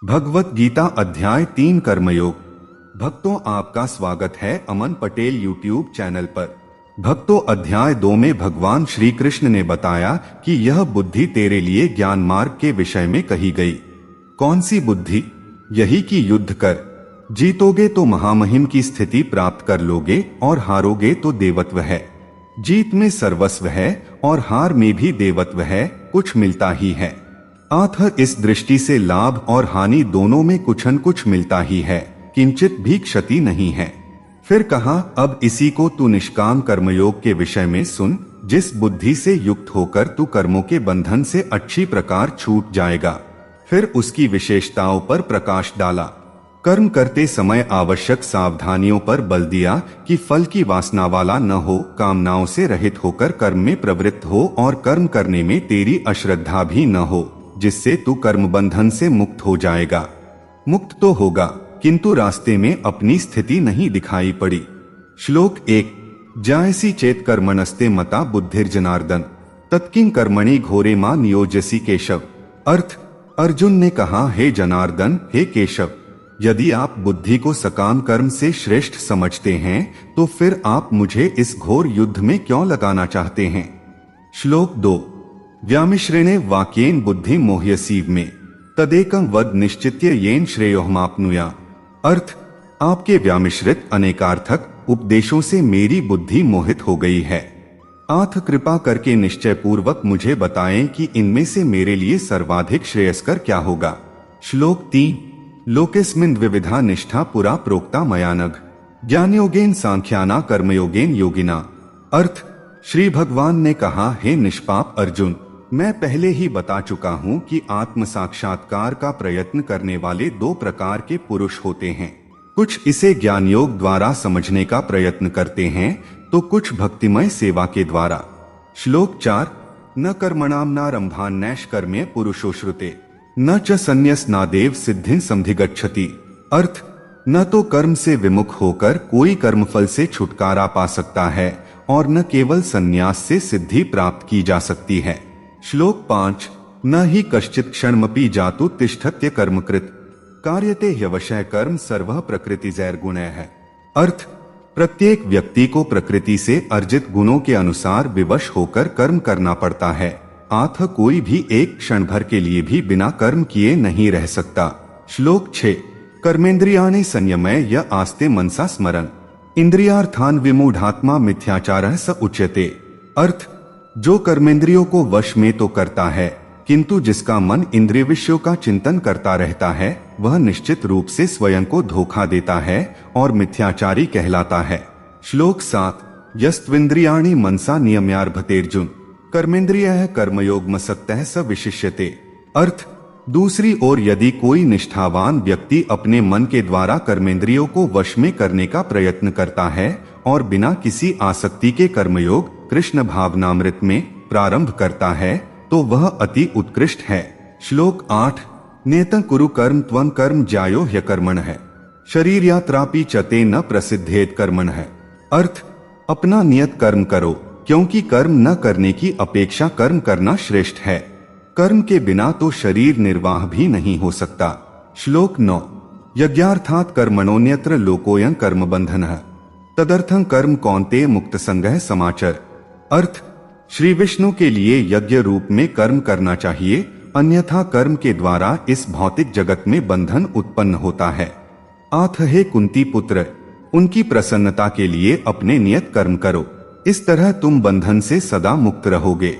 भगवत गीता अध्याय 3 कर्मयोग। भक्तों, आपका स्वागत है अमन पटेल यूट्यूब चैनल पर। भक्तों, अध्याय 2 में भगवान श्री कृष्ण ने बताया कि यह बुद्धि तेरे लिए ज्ञान मार्ग के विषय में कही गई। कौन सी बुद्धि? यही कि युद्ध कर, जीतोगे तो महामहिम की स्थिति प्राप्त कर लोगे और हारोगे तो देवत्व है। जीत में सर्वस्व है और हार में भी देवत्व है, कुछ मिलता ही है। अतः इस दृष्टि से लाभ और हानि दोनों में कुछ न कुछ मिलता ही है, किंचित भी क्षति नहीं है। फिर कहा, अब इसी को तू निष्काम कर्मयोग के विषय में सुन, जिस बुद्धि से युक्त होकर तू कर्मों के बंधन से अच्छी प्रकार छूट जाएगा। फिर उसकी विशेषताओं पर प्रकाश डाला। कर्म करते समय आवश्यक सावधानियों पर बल दिया कि फल की वासना वाला न हो, कामनाओं से रहित होकर कर्म में प्रवृत्त हो और कर्म करने में तेरी अश्रद्धा भी न हो, जिससे तू कर्म बंधन से मुक्त हो जाएगा। मुक्त तो होगा, किंतु रास्ते में अपनी स्थिति नहीं दिखाई पड़ी। श्लोक 1। जायसी चेत कर्मणस्ते मता बुद्धिर्जनार्दन तत्किं कर्मणि घोरे मां नियोजसी केशव। अर्थ, अर्जुन ने कहा, हे जनार्दन, हे केशव, यदि आप बुद्धि को सकाम कर्म से श्रेष्ठ समझते हैं तो फिर आप मुझे इस घोर युद्ध में क्यों लगाना चाहते हैं। श्लोक 2। व्यामिश्रेणे वाक्येन बुद्धि मोह्यसीव में तदेकं वद निश्चित्य येन श्रेयोहमाप्नुया। अर्थ, आपके व्यामिश्रित अनेकार्थक उपदेशों से मेरी बुद्धि मोहित हो गई है। आथ कृपा करके निश्चय पूर्वक मुझे बताएं कि इनमें से मेरे लिए सर्वाधिक श्रेयस्कर क्या होगा। श्लोक 3। लोकेस्मिन् द्विविधा निष्ठा पुरा प्रोक्ता मयानघ ज्ञानयोगेन सांख्याना कर्मयोगेन योगिना। अर्थ, श्री भगवान ने कहा, हे निष्पाप अर्जुन, मैं पहले ही बता चुका हूँ कि आत्म साक्षात्कार का प्रयत्न करने वाले दो प्रकार के पुरुष होते हैं। कुछ इसे ज्ञान योग द्वारा समझने का प्रयत्न करते हैं तो कुछ भक्तिमय सेवा के द्वारा। श्लोक 4। न कर्मणाम नारंभान नैष्कर्म्य पुरुषो श्रुते न च संन्यसनादेव सिद्धिं समधिगच्छति। अर्थ, न तो कर्म से विमुख होकर कोई कर्मफल से छुटकारा पा सकता है और न केवल संन्यास से सिद्धि प्राप्त की जा सकती है। श्लोक 5। न ही कश्चित् क्षणमपि जातु तिष्ठत्य कर्मकृत कार्यते ह्यवशः कर्म सर्वः प्रकृतिजैर्गुणैः। अर्थ, प्रत्येक व्यक्ति को प्रकृति से अर्जित गुणों के अनुसार विवश होकर कर्म करना पड़ता है। अतः कोई भी एक क्षण भर के लिए भी बिना कर्म किए नहीं रह सकता। श्लोक 6। कर्मेंद्रियाणि संयमय य आस्ते मनसा स्मरन् इंद्रियार्थान विमूढ़ात्मा मिथ्याचारः स उच्यते। अर्थ, जो कर्मेंद्रियों को वश में तो करता है किंतु जिसका मन इंद्रिय विषयों का चिंतन करता रहता है वह निश्चित रूप से स्वयं को धोखा देता है और मिथ्याचारी कहलाता है। श्लोक 7। यस्त्विन्द्रियाणि मनसा नियम्यार्भतेर्जुन कर्मेंद्रियः कर्मयोगमसक्तः स विशिष्यते। अर्थ, दूसरी ओर यदि कोई निष्ठावान व्यक्ति अपने मन के द्वारा कर्मेंद्रियों को वश में करने का प्रयत्न करता है और बिना किसी आसक्ति के कर्मयोग कृष्ण भावनामृत में प्रारंभ करता है तो वह अति उत्कृष्ट है। श्लोक 8। नेतं कुरु कर्म त्वं कर्म ज्यायो ह्यकर्मणः शरीर यात्रापि चते न प्रसिद्धेत कर्मणः। अर्थ, अपना नियत कर्म करो, क्योंकि कर्म न करने की अपेक्षा कर्म करना श्रेष्ठ है। कर्म के बिना तो शरीर निर्वाह भी नहीं हो सकता। श्लोक 9। यज्ञार्थात् कर्मणोऽन्यत्र लोकोऽयं कर्म बंधनः तदर्थं कर्म कौन्तेय मुक्त संगः समाचर। अर्थ, श्री विष्णु के लिए यज्ञ रूप में कर्म करना चाहिए, अन्यथा कर्म के द्वारा इस भौतिक जगत में बंधन उत्पन्न होता है। आथ, हे कुंती पुत्र, उनकी प्रसन्नता के लिए अपने नियत कर्म करो, इस तरह तुम बंधन से सदा मुक्त रहोगे।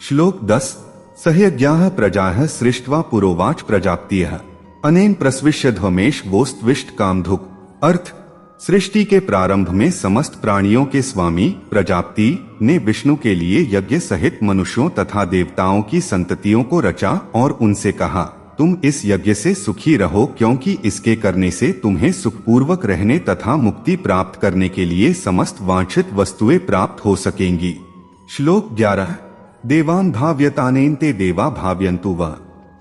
श्लोक 10। सहयज्ञाः प्रजाः सृष्ट्वा पुरोवाच प्रजाप्तियः अनेन प्रस्विष्यध्वमेश वोस्त्विष्ट कामधुक्। अर्थ, सृष्टि के प्रारंभ में समस्त प्राणियों के स्वामी प्रजापति ने विष्णु के लिए यज्ञ सहित मनुष्यों तथा देवताओं की संततियों को रचा और उनसे कहा, तुम इस यज्ञ से सुखी रहो, क्योंकि इसके करने से तुम्हें सुखपूर्वक रहने तथा मुक्ति प्राप्त करने के लिए समस्त वांछित वस्तुएं प्राप्त हो सकेंगी। श्लोक 11। देवान् भाव्यतानेन ते देवा भाव्यन्तु वः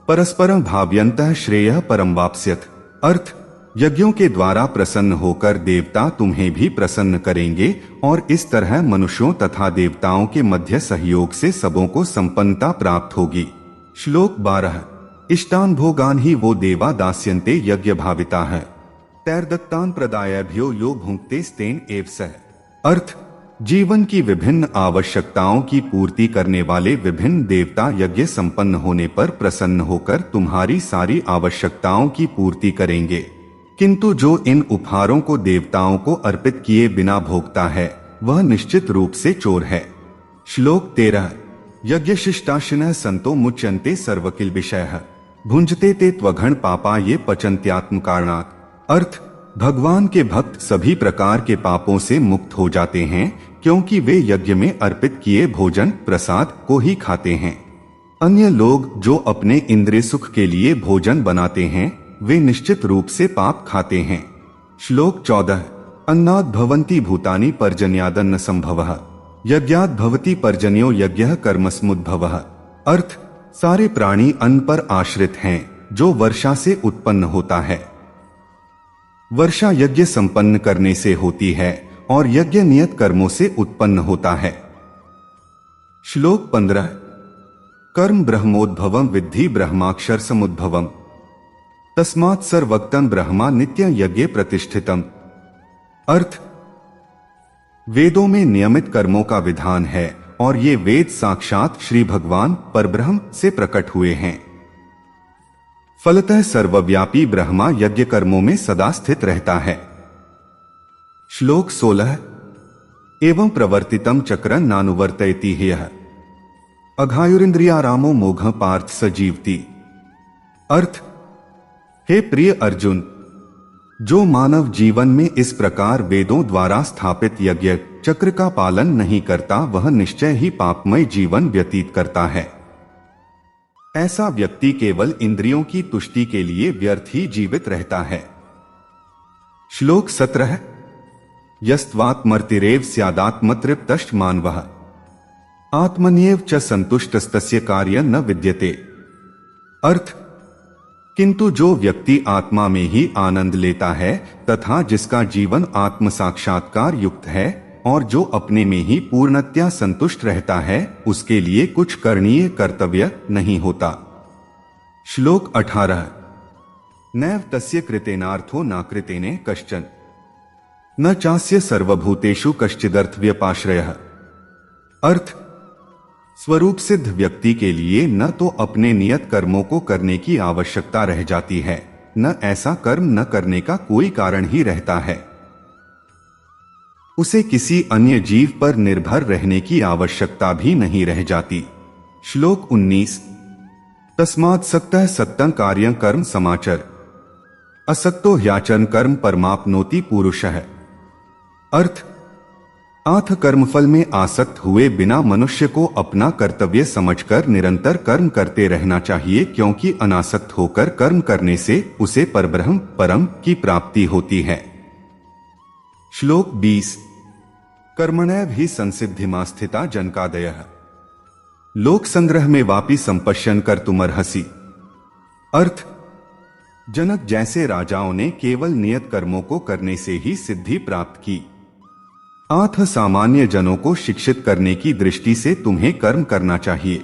परस्परं भाव्यन्तः श्रेयः परं वाप्स्यथ। अर्थ, यज्ञों के द्वारा प्रसन्न होकर देवता तुम्हें भी प्रसन्न करेंगे और इस तरह मनुष्यों तथा देवताओं के मध्य सहयोग से सबों को संपन्नता प्राप्त होगी। श्लोक 12। इष्टान भोगान ही वो देवा दास्यन्ते यज्ञ भाविता है। तैर्दत्तान प्रदायभ्यो यो भुंक्ते स्तेन एव सह। अर्थ, जीवन की विभिन्न आवश्यकताओं की पूर्ति करने वाले विभिन्न देवता यज्ञ संपन्न होने पर प्रसन्न होकर तुम्हारी सारी आवश्यकताओं की पूर्ति करेंगे, किंतु जो इन उपहारों को देवताओं को अर्पित किए बिना भोगता है वह निश्चित रूप से चोर है। श्लोक 13। यज्ञ शिष्टाशिनः संतो मुच्यन्ते सर्वकिल विषयः भुंजते ते त्वघन पापा ये पचन्त्यात्म कारणात्। अर्थ, भगवान के भक्त सभी प्रकार के पापों से मुक्त हो जाते हैं क्योंकि वे यज्ञ में अर्पित किए भोजन प्रसाद को ही खाते हैं। अन्य लोग जो अपने इंद्रिय सुख के लिए भोजन बनाते हैं वे निश्चित रूप से पाप खाते हैं। श्लोक 14। अन्नाद् भवन्ति भूतानि पर्जन्यादन्न संभवः यज्ञाद् भवति पर्जन्यो यज्ञः कर्मसमुद्भवः। अर्थ, सारे प्राणी अन्न पर आश्रित हैं जो वर्षा से उत्पन्न होता है। वर्षा यज्ञ संपन्न करने से होती है और यज्ञ नियत कर्मों से उत्पन्न होता है। श्लोक 15। कर्म ब्रह्मोद्भवम विद्धि ब्रह्माक्षर समुद्भवम तस्मात् सर्वक्तं ब्रह्मा नित्य यज्ञ प्रतिष्ठितम। अर्थ, वेदों में नियमित कर्मों का विधान है और ये वेद साक्षात श्री भगवान परब्रह्म से प्रकट हुए हैं। फलतः सर्वव्यापी ब्रह्मा यज्ञ कर्मों में सदा स्थित रहता है। श्लोक 16। एवं प्रवर्तितम चक्रं नानुवर्तयति ह्यः अघायुरिंद्रियारामो मोघ पार्थ सजीवति। अर्थ, हे प्रिय अर्जुन, जो मानव जीवन में इस प्रकार वेदों द्वारा स्थापित यज्ञ चक्र का पालन नहीं करता वह निश्चय ही पापमय जीवन व्यतीत करता है। ऐसा व्यक्ति केवल इंद्रियों की तुष्टि के लिए व्यर्थ ही जीवित रहता है। श्लोक 17। यस्त्वात्मर्तिरेव स्यादात्मतृप्तश्च मानवः आत्मन्येव च संतुष्टस्तस्य कार्य न विद्यते। अर्थ, किंतु जो व्यक्ति आत्मा में ही आनंद लेता है तथा जिसका जीवन आत्म साक्षात्कार युक्त है और जो अपने में ही पूर्णतया संतुष्ट रहता है उसके लिए कुछ करणीय कर्तव्य नहीं होता। श्लोक 18। नैव तस्य कृतेनार्थो न कृतेने कश्चन न चास्य सर्वभूतेषु कश्चिदर्थ व्यपाश्रयः। अर्थ, स्वरूप सिद्ध व्यक्ति के लिए न तो अपने नियत कर्मों को करने की आवश्यकता रह जाती है न ऐसा कर्म न करने का कोई कारण ही रहता है। उसे किसी अन्य जीव पर निर्भर रहने की आवश्यकता भी नहीं रह जाती। श्लोक 19। तस्मात् सक्तः सत्तं कार्यं कर्म समाचर असक्तो ह्याचन कर्म परमाप्नोति पुरुषः। अर्थ, आथ कर्मफल में आसक्त हुए बिना मनुष्य को अपना कर्तव्य समझकर निरंतर कर्म करते रहना चाहिए क्योंकि अनासक्त होकर कर्म करने से उसे परब्रह्म परम की प्राप्ति होती है। श्लोक 20। कर्मणैव हि संसिद्धिमा स्थिता जनकादयः लोक संग्रह में वापि संपश्यन कर्तुमर्हसि। अर्थ, जनक जैसे राजाओं ने केवल नियत कर्मों को करने से ही सिद्धि प्राप्त की। आथ सामान्य जनों को शिक्षित करने की दृष्टि से तुम्हें कर्म करना चाहिए।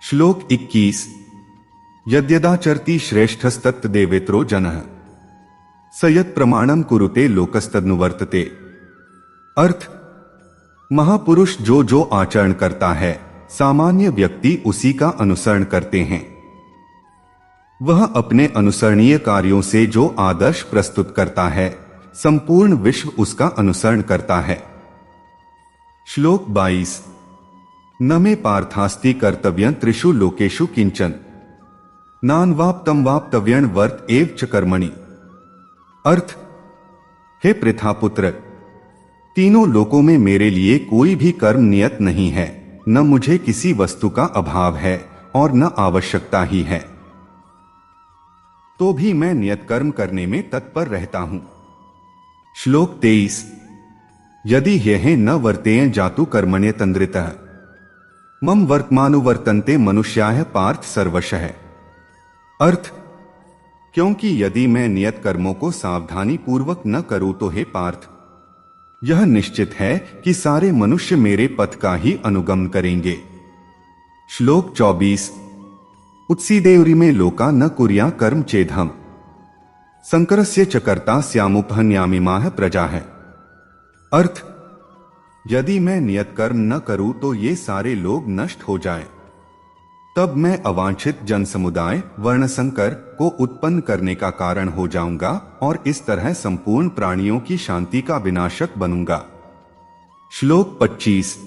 श्लोक 21। यद्यदाचरति श्रेष्ठस्तत्तदेवेत्रो जनः स यत् प्रमाणम कुरुते लोकस्तदनुवर्तते। अर्थ, महापुरुष जो जो आचरण करता है सामान्य व्यक्ति उसी का अनुसरण करते हैं। वह अपने अनुसरणीय कार्यों से जो आदर्श प्रस्तुत करता है संपूर्ण विश्व उसका अनुसरण करता है। श्लोक 22। न मे पार्थास्ति कर्तव्यं त्रिषु लोकेषु किंचन नान्वाप्तं वाप्तव्यं वर्त एव च कर्मणि। अर्थ, हे पृथापुत्र, तीनों लोकों में मेरे लिए कोई भी कर्म नियत नहीं है, न मुझे किसी वस्तु का अभाव है और न आवश्यकता ही है, तो भी मैं नियत कर्म करने में तत्पर रहता हूं। श्लोक 23। यदि ह्यः न वर्तेयं जातु कर्मण्य तंद्रितः मम वर्तमानुवर्तन्ते मनुष्याः पार्थ सर्वशः। अर्थ, क्योंकि यदि मैं नियत कर्मों को सावधानी पूर्वक न करूं तो हे पार्थ, यह निश्चित है कि सारे मनुष्य मेरे पथ का ही अनुगमन करेंगे। श्लोक 24। उत्सीदेयुरिमे लोका न कुर्या कर्म चेदहम संकरस्य च कर्ता स्यामुपहन्यामिमाह प्रजा है। अर्थ, यदि मैं नियत कर्म न करूं तो ये सारे लोग नष्ट हो जाएं। तब मैं अवांछित जन समुदाय वर्ण संकर को उत्पन्न करने का कारण हो जाऊंगा और इस तरह संपूर्ण प्राणियों की शांति का विनाशक बनूंगा। श्लोक 25।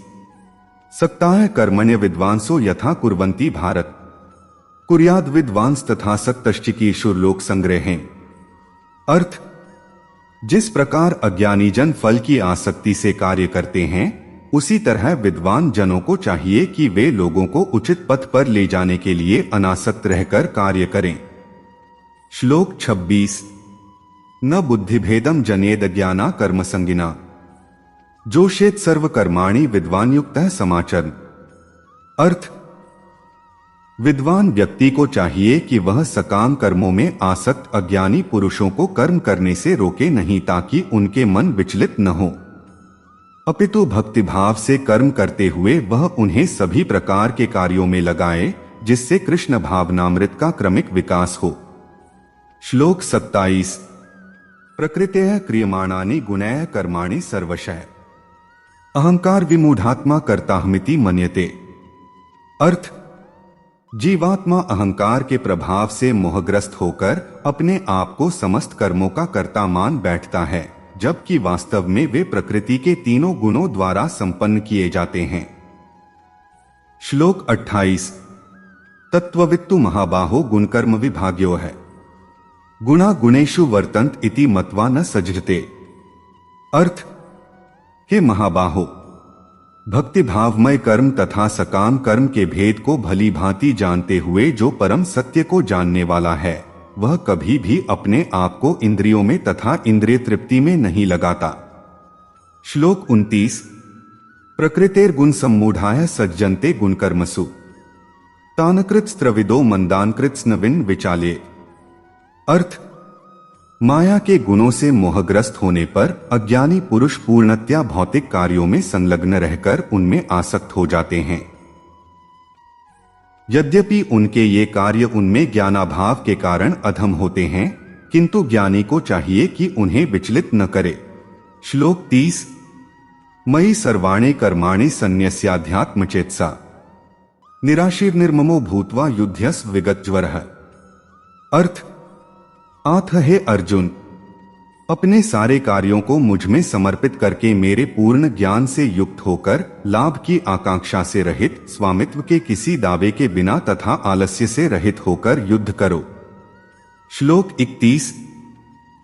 सक्ताः कर्मण्य विद्वांसो यथा कुर्वन्ति भारत कुर्याद विद्वांस तथा सक्तश्चिकीर्षुर लोक संग्रहें। अर्थ, जिस प्रकार अज्ञानी जन फल की आसक्ति से कार्य करते हैं, उसी तरह विद्वान जनों को चाहिए कि वे लोगों को उचित पथ पर ले जाने के लिए अनासक्त रहकर कार्य करें। श्लोक 26। न बुद्धिभेदम जनेद ज्ञाना कर्म संगिना जोषेत सर्व कर्माणि विद्वान युक्तः समाचर। अर्थ, विद्वान व्यक्ति को चाहिए कि वह सकाम कर्मों में आसक्त अज्ञानी पुरुषों को कर्म करने से रोके नहीं, ताकि उनके मन विचलित न हो, अपितु भक्तिभाव से कर्म करते हुए वह उन्हें सभी प्रकार के कार्यों में लगाए, जिससे कृष्ण भावनामृत का क्रमिक विकास हो। श्लोक 27। प्रकृतेः क्रियमाणानि गुणैः कर्माणि सर्वशः अहंकार विमूढ़ात्मा कर्ताहमिति मन्यते। अर्थ, जीवात्मा अहंकार के प्रभाव से मोहग्रस्त होकर अपने आप को समस्त कर्मों का कर्ता मान बैठता है, जबकि वास्तव में वे प्रकृति के तीनों गुणों द्वारा संपन्न किए जाते हैं। श्लोक 28। तत्त्ववित्तु महाबाहो गुणकर्म विभाग्यो है गुणा गुणेषु वर्तन्त इति मत्वा न सज्जते। अर्थ, हे महाबाहो, भक्ति भावमय कर्म तथा सकाम कर्म के भेद को भली भांति जानते हुए जो परम सत्य को जानने वाला है, वह कभी भी अपने आप को इंद्रियों में तथा इंद्रिय तृप्ति में नहीं लगाता। श्लोक 29। प्रकृतेर्गुण सम्मूढ़ाः सज्जन्ते गुणकर्मसु तानकृत्स्त्रविदो मंदानकृत्स्नविन विचाले। अर्थ, माया के गुणों से मोहग्रस्त होने पर अज्ञानी पुरुष पूर्णतया भौतिक कार्यों में संलग्न रहकर उनमें आसक्त हो जाते हैं। यद्यपि उनके ये कार्य उनमें ज्ञानाभाव के कारण अधम होते हैं, किंतु ज्ञानी को चाहिए कि उन्हें विचलित न करे। श्लोक 30। मयि सर्वाणि कर्माणि सन्न्यस्याध्यात्मचेतसा निराशीर्निर्ममो भूत्वा युध्यस्व विगतज्वरः। अर्थ, आथ हे अर्जुन, अपने सारे कार्यों को मुझ में समर्पित करके मेरे पूर्ण ज्ञान से युक्त होकर लाभ की आकांक्षा से रहित, स्वामित्व के किसी दावे के बिना तथा आलस्य से रहित होकर युद्ध करो। श्लोक 31।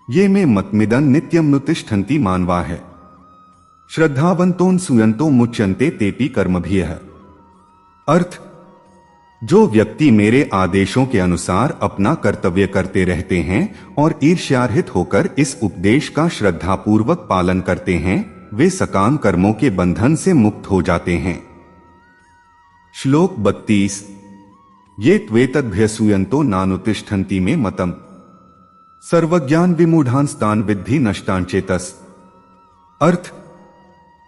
ये में मतमिदं नित्यं नुतिष्ठन्ति मानवा है श्रद्धावंतों सुयंतो मुच्यन्ते तेपि कर्मभिः। अर्थ, जो व्यक्ति मेरे आदेशों के अनुसार अपना कर्तव्य करते रहते हैं और ईर्ष्यारहित होकर इस उपदेश का श्रद्धापूर्वक पालन करते हैं, वे सकाम कर्मों के बंधन से मुक्त हो जाते हैं। श्लोक 32। ये त्वेतद्भ्यसूयन्तो नानुतिष्ठन्ति मे मतम् सर्वज्ञान विमूढ़ांस्तान् विद्धि नष्टांचेतस। अर्थ,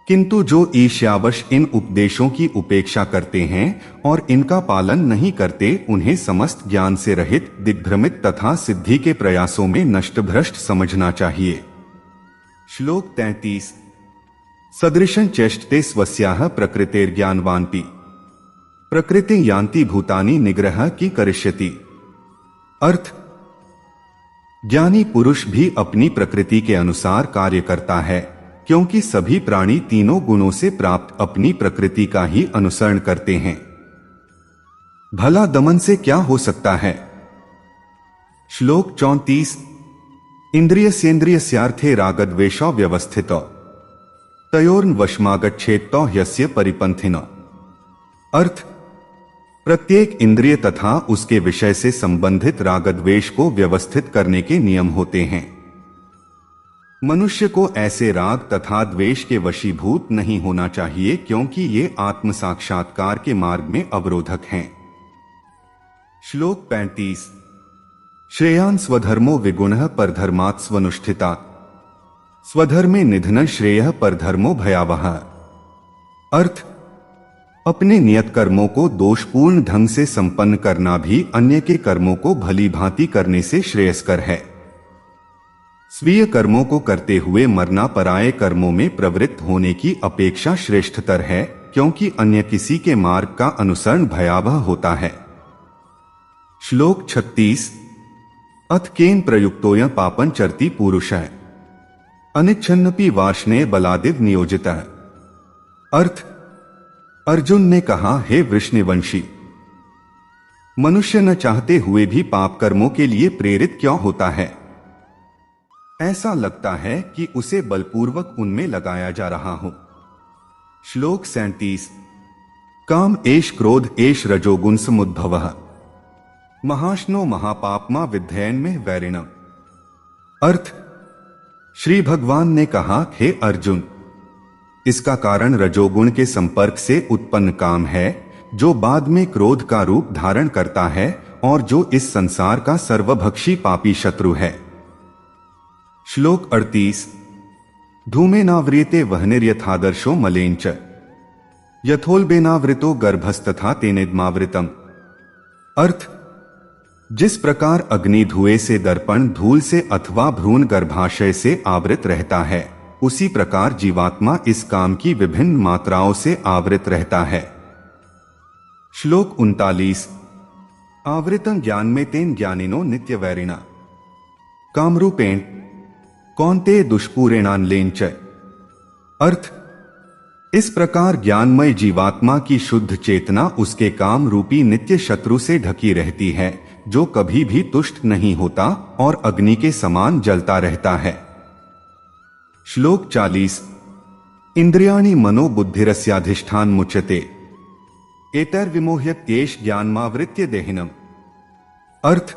किंतु जो ईर्ष्यावश इन उपदेशों की उपेक्षा करते हैं और इनका पालन नहीं करते, उन्हें समस्त ज्ञान से रहित, दिग्भ्रमित तथा सिद्धि के प्रयासों में नष्टभ्रष्ट समझना चाहिए। श्लोक 33। सदृशं चेष्टते स्वस्याः प्रकृतेर्ज्ञानवानपि प्रकृति यान्ति भूतानि निग्रह की करिष्यति। अर्थ, ज्ञानी पुरुष भी अपनी प्रकृति के अनुसार कार्य करता है, क्योंकि सभी प्राणी तीनों गुणों से प्राप्त अपनी प्रकृति का ही अनुसरण करते हैं। भला दमन से क्या हो सकता है? श्लोक 34। इंद्रियस्येन्द्रियस्यार्थे रागद्वेषौ व्यवस्थितौ तयोर्न वशमागच्छेत्तौ ह्यस्य परिपंथिनौ। अर्थ, प्रत्येक इंद्रिय तथा उसके विषय से संबंधित रागद्वेष को व्यवस्थित करने के नियम होते हैं। मनुष्य को ऐसे राग तथा द्वेष के वशीभूत नहीं होना चाहिए, क्योंकि ये आत्म साक्षात्कार के मार्ग में अवरोधक हैं। श्लोक 35। श्रेयान् स्वधर्मो विगुणः परधर्मात् स्वनुष्ठितात् स्वधर्मे निधनं श्रेयः परधर्मो भयावहः। अर्थ, अपने नियत कर्मों को दोषपूर्ण ढंग से संपन्न करना भी अन्य के कर्मों को भली भांति करने से श्रेयस्कर है। स्वीय कर्मों को करते हुए मरना पराये कर्मों में प्रवृत्त होने की अपेक्षा श्रेष्ठतर है, क्योंकि अन्य किसी के मार्ग का अनुसरण भयावह होता है। श्लोक 36। अथ केन प्रयुक्तोय पापं चरति पुरुषः अनिच्छन्नपि वार्ष्णेय बलादिव नियोजितः। अर्थ, अर्जुन ने कहा, हे वृष्णिवंशी, मनुष्य न चाहते हुए भी पाप कर्मों के लिए प्रेरित क्यों होता है? ऐसा लगता है कि उसे बलपूर्वक उनमें लगाया जा रहा हो। श्लोक 37। काम एष क्रोध एष रजोगुण समुद्भवः महाश्नो महापापमा विद्धयन में वैरिणम। अर्थ, श्री भगवान ने कहा, हे अर्जुन, इसका कारण रजोगुण के संपर्क से उत्पन्न काम है, जो बाद में क्रोध का रूप धारण करता है और जो इस संसार का सर्वभक्षी पापी शत्रु है। श्लोक 38। धूमेनाव्रियते वह्निर्यथादर्शो मलेंच यथोल्बेनावृतो गर्भस्तथा तेनेद्मावृतम। अर्थ, जिस प्रकार अग्नि धुएं से, दर्पण धूल से अथवा भ्रूण गर्भाशय से आवृत रहता है, उसी प्रकार जीवात्मा इस काम की विभिन्न मात्राओं से आवृत रहता है। श्लोक 39। आवृतं ज्ञान में तेन ज्ञानिनो नित्य वैरिणा कामरूपेण कौन्ते दुष्पूरेणान्लेंच। अर्थ, इस प्रकार ज्ञानमय जीवात्मा की शुद्ध चेतना उसके काम रूपी नित्य शत्रु से ढकी रहती है, जो कभी भी तुष्ट नहीं होता और अग्नि के समान जलता रहता है। श्लोक 40। इंद्रियाणि मनो बुद्धिरस्याधिष्ठान मुच्यते एतैर्विमोह्यत येष ज्ञानमावृत्य देहिनम। अर्थ,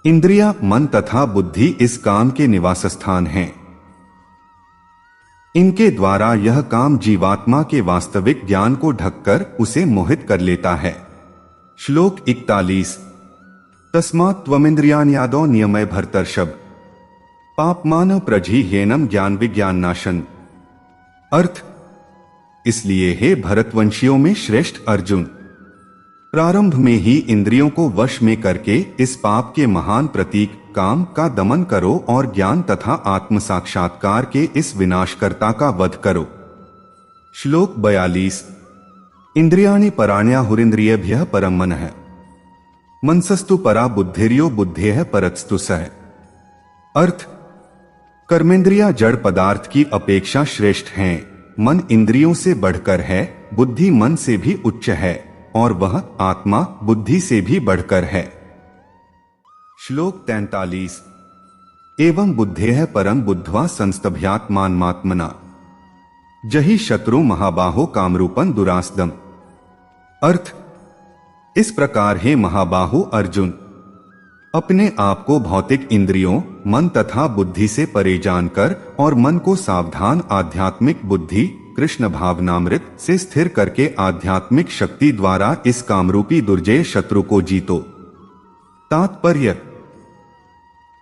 इंद्रिया, मन तथा बुद्धि इस काम के निवास स्थान हैं। इनके द्वारा यह काम जीवात्मा के वास्तविक ज्ञान को ढककर उसे मोहित कर लेता है। श्लोक 41। तस्मात् त्वमिन्द्रियाण्यादौ नियमय भर्तर्षभ पापमान प्रजिह्येनम ज्ञान विज्ञान नाशन। अर्थ, इसलिए हे भरतवंशियों में श्रेष्ठ अर्जुन, प्रारंभ में ही इंद्रियों को वश में करके इस पाप के महान प्रतीक काम का दमन करो और ज्ञान तथा आत्म साक्षात्कार के इस विनाशकर्ता का वध करो। श्लोक 42। इंद्रियाणि पराण्याहुरिन्द्रियेभ्यः परं मनः मनसस्तु परा बुद्धिर्यो बुद्धेः परतस्तु सः। अर्थ, कर्मेंद्रिया जड़ पदार्थ की अपेक्षा श्रेष्ठ हैं, मन इंद्रियों से बढ़कर है, बुद्धि मन से भी उच्च है और वह आत्मा बुद्धि से भी बढ़कर है। श्लोक 43। एवं बुद्धेः परं बुद्ध्वा संस्तभ्यात्मात्मना जहि शत्रु महाबाहो कामरूपं दुरासदम। अर्थ, इस प्रकार हे महाबाहु अर्जुन, अपने आप को भौतिक इंद्रियों, मन तथा बुद्धि से परे जानकर और मन को सावधान आध्यात्मिक बुद्धि कृष्ण भावनामृत से स्थिर करके आध्यात्मिक शक्ति द्वारा इस कामरूपी दुर्जय शत्रु को जीतो। तात्पर्य,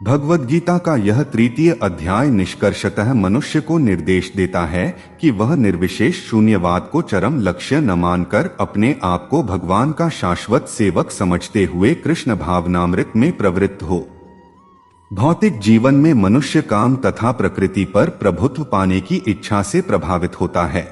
भगवद गीता का यह 3 अध्याय निष्कर्षतः मनुष्य को निर्देश देता है कि वह निर्विशेष शून्यवाद को चरम लक्ष्य न मानकर अपने आप को भगवान का शाश्वत सेवक समझते हुए कृष्ण भावनामृत में प्रवृत्त हो। भौतिक जीवन में मनुष्य काम तथा प्रकृति पर प्रभुत्व पाने की इच्छा से प्रभावित होता है।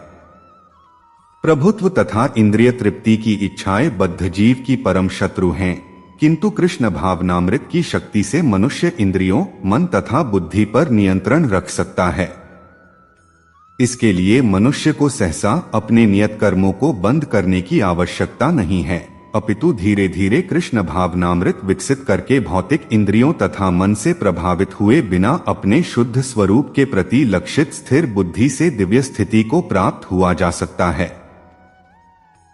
प्रभुत्व तथा इंद्रिय तृप्ति की इच्छाएं बद्ध जीव की परम शत्रु हैं, किंतु कृष्ण भावनामृत की शक्ति से मनुष्य इंद्रियों, मन तथा बुद्धि पर नियंत्रण रख सकता है। इसके लिए मनुष्य को सहसा अपने नियत कर्मों को बंद करने की आवश्यकता नहीं है, अपितु धीरे धीरे कृष्ण भावनामृत विकसित करके भौतिक इंद्रियों तथा मन से प्रभावित हुए बिना अपने शुद्ध स्वरूप के प्रति लक्षित स्थिर बुद्धि से दिव्य स्थिति को प्राप्त हुआ जा सकता है।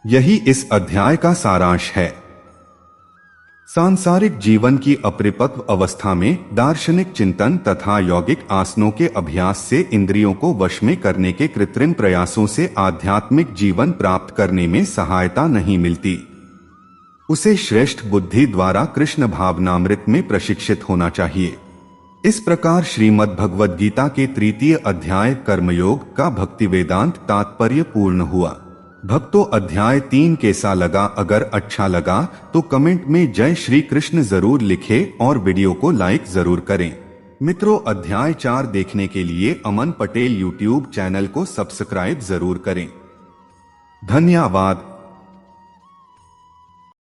यही इस अध्याय का सारांश है। सांसारिक जीवन की अपरिपक्व अवस्था में दार्शनिक चिंतन तथा यौगिक आसनों के अभ्यास से इंद्रियों को वश में करने के कृत्रिम प्रयासों से आध्यात्मिक जीवन प्राप्त करने में सहायता नहीं मिलती। उसे श्रेष्ठ बुद्धि द्वारा कृष्ण भावनामृत में प्रशिक्षित होना चाहिए। इस प्रकार श्रीमद् भगवद गीता के 3 अध्याय कर्मयोग का भक्ति वेदांत तात्पर्य पूर्ण हुआ। भक्तों, अध्याय 3 कैसा लगा? अगर अच्छा लगा तो कमेंट में जय श्री कृष्ण जरूर लिखें और वीडियो को लाइक जरूर करें। मित्रों, अध्याय 4 देखने के लिए अमन पटेल यूट्यूब चैनल को सब्सक्राइब जरूर करें। धन्यवाद।